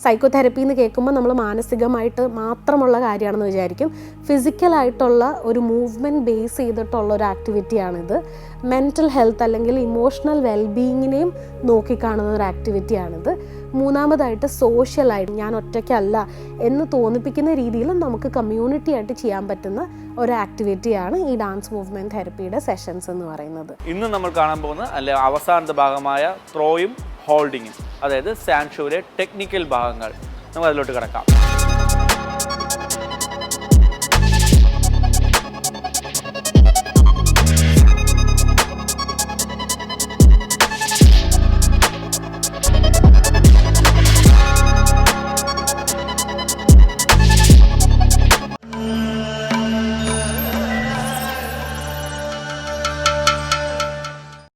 Psychotherapy എന്ന് കേൾക്കുമ്പോൾ നമ്മൾ മാനസികമായിട്ട് മാത്രമുള്ള കാര്യമാണെന്ന് വിചാരിക്കും. ഫിസിക്കലായിട്ടുള്ള ഒരു മൂവ്മെൻറ്റ് ബേസ് ചെയ്തിട്ടുള്ള ഒരു ആക്ടിവിറ്റിയാണിത്. മെൻ്റൽ ഹെൽത്ത് അല്ലെങ്കിൽ ഇമോഷണൽ വെൽബീയിങ്ങിനെയും നോക്കിക്കാണുന്ന ഒരു ആക്ടിവിറ്റിയാണിത്. മൂന്നാമതായിട്ട് സോഷ്യലായിട്ട് ഞാൻ ഒറ്റയ്ക്കല്ല എന്ന് തോന്നിപ്പിക്കുന്ന രീതിയിൽ നമുക്ക് കമ്മ്യൂണിറ്റി ആയിട്ട് ചെയ്യാൻ പറ്റുന്ന ഒരു ആക്ടിവിറ്റിയാണ് ഈ ഡാൻസ് മൂവ്മെൻറ്റ് തെറപ്പിയുടെ സെഷൻസ് എന്ന് പറയുന്നത്. ഇന്ന് നമ്മൾ കാണാൻ പോകുന്ന അവസാനത്തെ ഭാഗമായ ത്രോയും ഹോൾഡിങ്ങും, അതായത് സാൻഷോയിലെ ടെക്നിക്കൽ ഭാഗങ്ങൾ. നമുക്ക് അതിലോട്ട് കിടക്കാം.